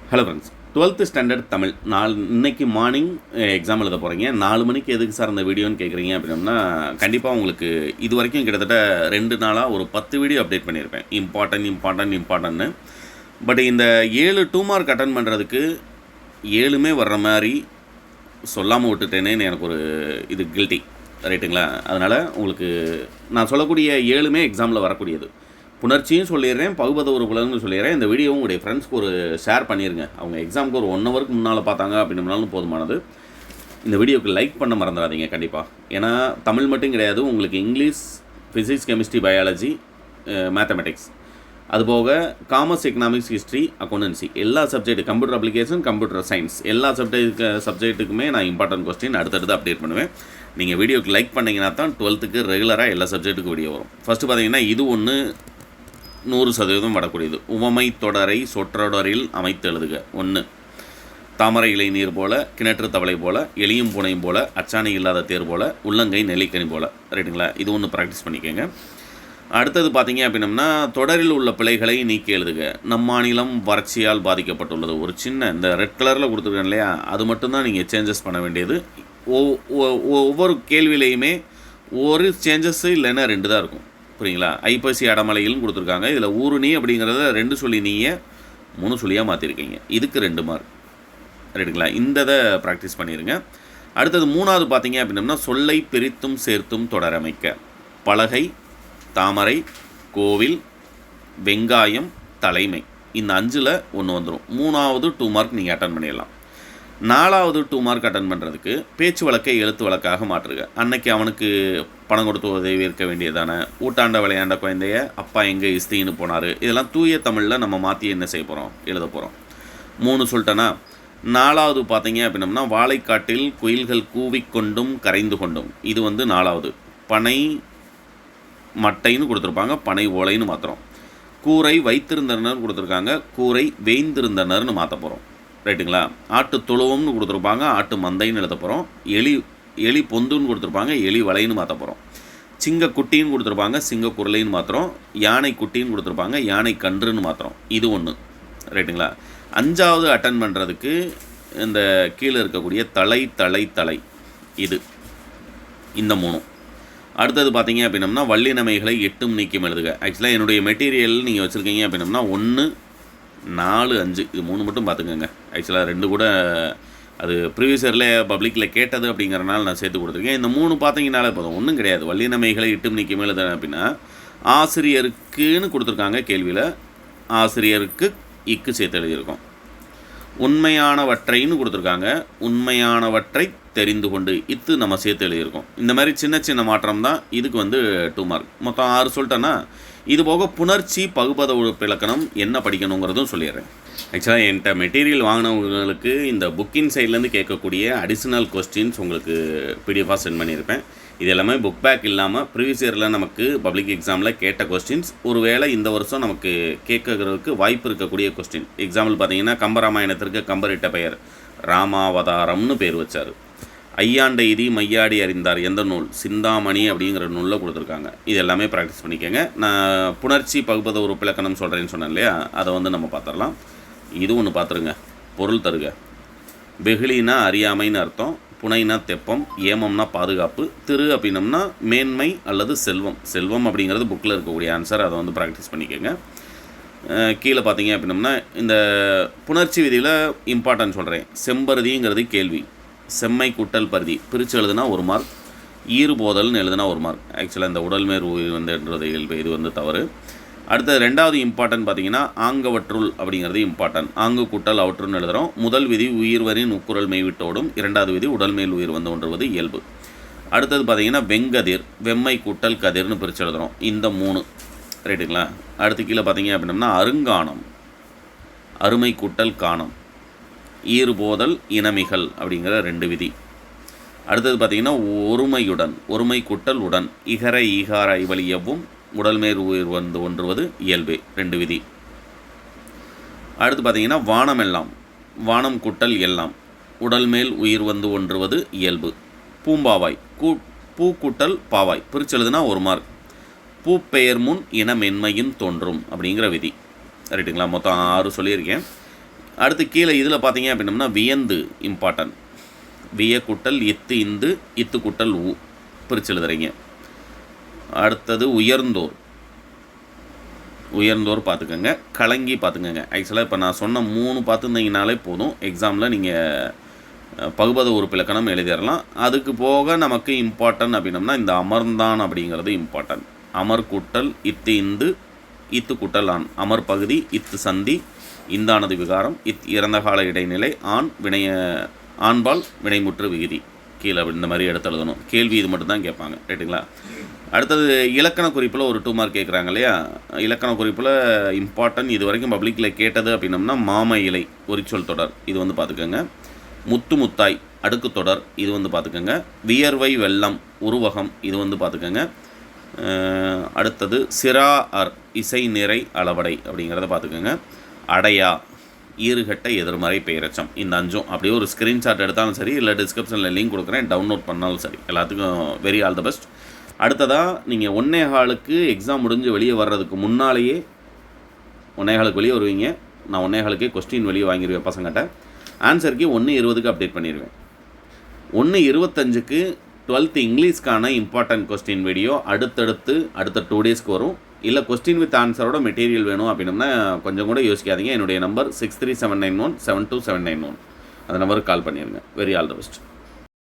Hello friends, 12th standard Tamil இன்னைக்கு morning exam எழுத போகிறீங்க. 4 மணிக்கு எதுக்கு சார் அந்த வீடியோன்னு கேட்குறீங்க அப்படின்னா, கண்டிப்பாக உங்களுக்கு இது வரைக்கும் கிட்டத்தட்ட 2 நாளாக ஒரு 10 வீடியோ அப்டேட் பண்ணியிருப்பேன். இம்பார்ட்டன்ட்னு. பட் இந்த 7 2 மார்க் அட்டன் பண்ணுறதுக்கு 7மே வர்ற மாதிரி சொல்லாமல் விட்டுட்டேனேன்னு எனக்கு ஒரு இது கில்ட்டி, ரைட்டுங்களா? அதனால் உங்களுக்கு நான் சொல்லக்கூடிய 7மே எக்ஸாமில் வரக்கூடியது. புணர்ச்சியும் சொல்லிடுறேன், பகுபத உறுப்புலன்னு சொல்லிடுறேன். இந்த வீடியோவும் உங்களுடைய ஃப்ரெண்ட்ஸ்க்கு ஒரு ஷேர் பண்ணிடுங்க. அவங்க எக்ஸாமுக்கு ஒரு 1 ஹவருக்கு முன்னால் பார்த்தாங்க அப்படின்னாலும் போதுமானது. இந்த வீடியோக்கு லைக் பண்ண மறந்துடாதீங்க கண்டிப்பாக. ஏன்னா தமிழ் மட்டும் கிடையாது, உங்களுக்கு English, physics, chemistry, biology, mathematics, அதுபோக காமர்ஸ், எக்கனாமிக்ஸ், ஹிஸ்ட்ரி, அக்கௌண்டன்சி, எல்லா subject, computer application, computer science, எல்லா சப்ஜெக்ட்டுக்குமே நான் இம்பார்ட்டன்ட் கொஸ்டின் அடுத்தடுத்து அப்டேட் பண்ணுவேன். நீங்கள் வீடியோக்கு லைக் பண்ணிங்கன்னா தான் 12க்கு ரெகுலராக எல்லா சப்ஜெக்ட்டுக்கும் வீடியோ வரும். ஃபஸ்ட்டு பார்த்தீங்கன்னா இது ஒன்று 100% வரக்கூடியது. உவமை தொடரை சொற்றொடரில் அமைத்து எழுதுக. 1, தாமரை இலை நீர் போல, கிணற்று தவளை போல, எலியும் பூனையும் போல, அச்சாணி இல்லாத தேர் போல, உள்ளங்கை நெல்லிக்கனி போல. ரைட்டுங்களா? இது ஒன்று ப்ராக்டிஸ் பண்ணிக்கோங்க. அடுத்தது பார்த்தீங்க அப்படின்னம்னா, தொடரில் உள்ள பிழைகளை நீக்கி எழுதுக. நம் மாநிலம் வறட்சியால் பாதிக்கப்பட்டுள்ளது. ஒரு சின்ன இந்த ரெட் கலரில் கொடுத்துருக்கேன் இல்லையா, அது மட்டும்தான் நீங்கள் சேஞ்சஸ் பண்ண வேண்டியது. ஒவ்வொரு கேள்வியிலையுமே ஒரு சேஞ்சஸ் இல்லைன்னா 2 தான் இருக்கும். புரியுங்களா? ஐப்பசி அடமலையிலும் கொடுத்துருக்காங்க. இதில் ஊருணி அப்படிங்கிறத 2 சொல்லி நீங்கள் 3 சொல்லியாக மாற்றிருக்கீங்க. இதுக்கு 2 மார்க். ரைட்டுங்களா? இந்த இதை ப்ராக்டிஸ் பண்ணிடுங்க. அடுத்தது 3வது பார்த்தீங்க அப்படின்னம்னா, சொல்லை பிரித்தும் சேர்த்தும் தொடரமைக்க. பலகை, தாமரை, கோவில், வெங்காயம், தலைமை, இந்த 5ல் 1 வந்துடும். 3வது 2 மார்க் நீங்கள் அட்டன் பண்ணிடலாம். 4வது 2 மார்க் அட்டன் பண்ணுறதுக்கு பேச்சு வழக்கை எழுத்து வழக்காக மாற்றுக. அன்னைக்கு அவனுக்கு பணம் கொடுத்து உதவி இருக்க வேண்டியதான, ஊட்டாண்ட விளையாண்ட குழந்தைய அப்பா எங்கே இஸ்தின்னு போனார், இதெல்லாம் தூய தமிழில் நம்ம மாற்றி என்ன செய்ய போகிறோம், எழுத போகிறோம். 3 சொல்லிட்டேன்னா. 4வது பார்த்தீங்க அப்படின்னம்னா, வாழைக்காட்டில் குயில்கள் கூவிக்கொண்டும் கரைந்து கொண்டும். இது 4வது. பனை மட்டைன்னு கொடுத்துருப்பாங்க, பனை ஓலைன்னு மாற்றுறோம். கூரை வைத்திருந்தனர் கொடுத்துருக்காங்க, கூரை வேய்ந்திருந்தனர்னு மாற்ற போகிறோம். ரைட்டுங்களா? ஆட்டு தொழுவம்னு கொடுத்துருப்பாங்க, ஆட்டு மந்தைன்னு எழுத போகிறோம். எலி பொந்துன்னு கொடுத்துருப்பாங்க, எலி வலைன்னு மாற்ற போகிறோம். சிங்க குட்டின்னு கொடுத்துருப்பாங்க, சிங்க குரலைன்னு மாற்றுறோம். யானை குட்டின்னு கொடுத்துருப்பாங்க, யானை கன்றுன்னு மாற்றுறோம். இது 1. ரைட்டுங்களா? 5வது அட்டன் பண்ணுறதுக்கு இந்த கீழே இருக்கக்கூடிய தலை இது இந்த 3. அடுத்தது பார்த்தீங்க அப்படின்னம்னா, வல்லினமைகளை 8ம் நீக்கம் எழுதுக. ஆக்சுவலாக என்னுடைய மெட்டீரியல் நீங்கள் வச்சுருக்கீங்க அப்படின்னம்னா 1, 4, 5 இது 3 மட்டும் பார்த்துக்கோங்க. ஆக்சுவலாக 2 கூட அது ப்ரீவியஸ் இயரில் பப்ளிக்கில் கேட்டது அப்படிங்கிறனால நான் சேர்த்து கொடுத்துருக்கேன். இந்த 3 பார்த்தீங்கனாலே போதும், ஒன்றும் கிடையாது. வல்லினமைகளை 8ம் நீக்கம் எழுத அப்படின்னா, ஆசிரியருக்குன்னு கொடுத்துருக்காங்க கேள்வியில், ஆசிரியருக்கு இக்கு சேர்த்து எழுதியிருக்கோம். உண்மையானவற்றைன்னு கொடுத்துருக்காங்க, உண்மையானவற்றை தெரிந்து கொண்டு இத்து நம்ம சேர்த்து எழுதியிருக்கோம். இந்த மாதிரி சின்ன சின்ன மாற்றம் தான் இதுக்கு 2 மார்க். மொத்தம் 6 சொல்லிட்டேன்னா, இது போக புணர்ச்சி, பகுபத உறுப்பிலக்கணம் என்ன படிக்கணுங்கிறதும் சொல்லிடுறேன். ஆக்சுவலாக என்கிட்ட மெட்டீரியல் வாங்கினவங்களுக்கு இந்த புக்கின் சைட்லேருந்து கேட்கக்கூடிய அடிஷ்னல் கொஸ்டின்ஸ் உங்களுக்கு பிடிஎஃபாக சென்ட் பண்ணியிருப்பேன். இது எல்லாமே புக் பேக் இல்லாமல் ப்ரீவியஸ் இயரில் நமக்கு பப்ளிக் எக்ஸாமில் கேட்ட கொஸ்டின்ஸ், ஒருவேளை இந்த வருஷம் நமக்கு கேட்கறதுக்கு வாய்ப்பு இருக்கக்கூடிய கொஸ்டின். எக்ஸாம்பிள் பார்த்தீங்கன்னா, கம்பராமாயணத்திற்கு கம்பரிட்ட பெயர் ராமாவதாரம்னு பேர் வச்சார். ஐயாண்டைதி மையாடி அறிந்தார் எந்த நூல், சிந்தாமணி அப்படிங்கிற நூலில் கொடுத்துருக்காங்க. இது எல்லாமே ப்ராக்டிஸ் பண்ணிக்கோங்க. நான் புணர்ச்சி, பகுபத உறுப்பிலக்கணம் சொல்கிறேன்னு சொன்னேன் இல்லையா, அதை நம்ம பார்த்துடலாம். இது ஒன்று பார்த்துருங்க. பொருள் தருக. வெகுளினா அறியாமைன்னு அர்த்தம், புனைனா தெப்பம், ஏமம்னா பாதுகாப்பு, திரு அப்படின்னம்னா மேன்மை அல்லது செல்வம். செல்வம் அப்படிங்கிறது புக்கில் இருக்கக்கூடிய ஆன்சர், அதை ப்ராக்டிஸ் பண்ணிக்கோங்க. கீழே பார்த்தீங்க அப்படின்னம்னா, இந்த புணர்ச்சி விதியில் இம்பார்ட்டன்ட் சொல்கிறேன். செம்பருதிங்கிறது கேள்வி, செம்மை கூட்டல் பருதி பிரித்து எழுதுனா 1 மார்க், ஈறுபோதல்னு எழுதுனா 1 மார்க். ஆக்சுவலாக இந்த உடல்மேர் என்றது இயல்பு, இது தவறு. அடுத்தது 2வது இம்பார்ட்டன்ட் பார்த்தீங்கன்னா, ஆங்கவற்றுள் அப்படிங்கிறது இம்பார்ட்டன்ட். ஆங்கு கூட்டல் அவற்றுன்னு எழுதுகிறோம். முதல் விதி உயிர்வரின் உக்குரல் மெய்விட்டோடும், 2வது விதி உடல் மேல் உயிர் ஒன்றுவது இயல்பு. அடுத்தது பார்த்தீங்கன்னா, வெங்கதிர், வெம்மை கூட்டல் கதிர்னு பிரித்து எழுதுகிறோம். இந்த 3. ரைட்டுங்களா? அடுத்து கீழே பார்த்தீங்க அப்படின்னம்னா, அருங்கானம், அருமை கூட்டல் காணம், ஈறுபோதல், இனமிகள் அப்படிங்கிற 2 விதி. அடுத்தது பார்த்திங்கன்னா, ஒருமையுடன், ஒருமை கூட்டல் உடன், இகர ஈகார ஐவலியவும், உடல்மேல் உயிர் ஒன்றுவது இயல்பே, 2 விதி. அடுத்து பார்த்திங்கன்னா, வானமெல்லாம், வானம் கூட்டல் எல்லாம், உடல்மேல் உயிர் ஒன்றுவது இயல்பு. பூம்பாவாய், பூ கூட்டல் பாவாய் பிரித்து எழுதுனா 1 மார்க். பூப்பெயர் முன் இன மென்மையும் தோன்றும் அப்படிங்கிற விதி. ரைட்டுங்களா? மொத்தம் 6 சொல்லியிருக்கேன். அடுத்து கீழே இதில் பார்த்தீங்க அப்படின்னம்னா வியந்து இம்பார்ட்டன்ட். விய கூட்டல் இத்து இந்து இத்து கூட்டல் ஊ பிரித்து எழுதுறீங்க. அடுத்தது உயர்ந்தோர். உயர்ந்தோர் பார்த்துக்கோங்க. கலங்கி பார்த்துக்கோங்க. ஆக்சுவலாக இப்போ நான் சொன்ன 3 பார்த்துருந்தீங்கனாலே போதும், எக்ஸாமில் நீங்கள் பகுபத உறுப்பிலக்கணம் எழுதிடலாம். அதுக்கு போக நமக்கு இம்பார்ட்டன்ட் அப்படின்னம்னா இந்த அமர்ந்தான் அப்படிங்கிறது இம்பார்ட்டன்ட். அமர் கூட்டல் இத்து இந்து இத்து கூட்டல் ஆண். அமர் பகுதி இத்து சந்தி இந்தானது விகாரம் இறந்த கால இடைநிலை ஆண்பால் வினைமுற்று விகுதி கீழே இந்த மாதிரி எடுத்து எழுதணும். கேள்வி இது மட்டும் தான் கேட்பாங்க, ரைட்டுங்களா? அடுத்தது இலக்கண குறிப்பில் ஒரு 2 மார்க் கேட்குறாங்க இல்லையா? இலக்கண குறிப்பில் இம்பார்ட்டன்ட் இது வரைக்கும் பப்ளிக்கில் கேட்டது அப்படின்னம்னா மாம இலை ஒரிச்சொல் தொடர் இது வந்து பார்த்துக்கோங்க. முத்து முத்தாய் அடுக்கு தொடர் இது வந்து பார்த்துக்கோங்க. வியர்வை வெள்ளம் உருவகம் இது வந்து பார்த்துக்கோங்க. அடுத்தது சிரா அர் இசை நிறை அளவடை அப்படிங்கிறத பார்த்துக்கோங்க. அடையா ஈறுகட்ட எதிர்மறை பெயரச்சம். இந்த 5 அப்படியே ஒரு ஸ்க்ரீன்ஷாட் எடுத்தாலும் சரி, இல்லை டிஸ்கிரிப்ஷனில் லிங்க் கொடுக்குறேன், டவுன்லோட் பண்ணாலும் சரி. எல்லாத்துக்கும் வெரி ஆல் த பெஸ்ட். அடுத்ததாக நீங்கள் 1:15 எக்ஸாம் முடிஞ்சு வெளியே வர்றதுக்கு முன்னாலேயே 1:15 வெளியே வருவீங்க. நான் 1:15 கொஸ்டின் வெளியே வாங்கிடுவேன் பசங்கிட்ட. ஆன்சருக்கு 1:20 அப்டேட் பண்ணிடுவேன். 1:25 12th இங்கிலீஷ்க்கான இம்பார்ட்டன்ட் கொஸ்டின் வீடியோ அடுத்த 2 டேஸ்க்கு வரும். இல்லை கொஸ்டின் வித் ஆன்சரோட மெட்டீரியல் வேணும் அப்படின்னா கொஞ்சம் கூட யோசிக்காதீங்க. என்னுடைய நம்பர் 63791 72791. அந்த நம்பருக்கு கால் பண்ணிடுங்க. Very all the best.